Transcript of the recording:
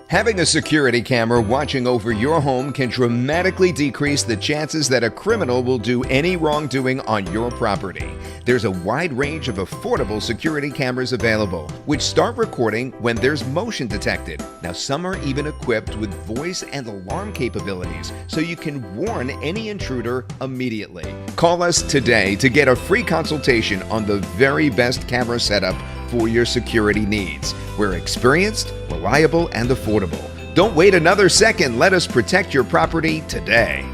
Having a security camera watching over your home can dramatically decrease the chances that a criminal will do any wrongdoing on your property. There's a wide range of affordable security cameras available, which start recording when there's motion detected. Now, some are even equipped with voice and alarm capabilities, so you can warn any intruder immediately. Call us today to get a free consultation on the very best camera setup for your security needs. We're experienced, reliable, and affordable. Don't wait another second. Let us protect your property today.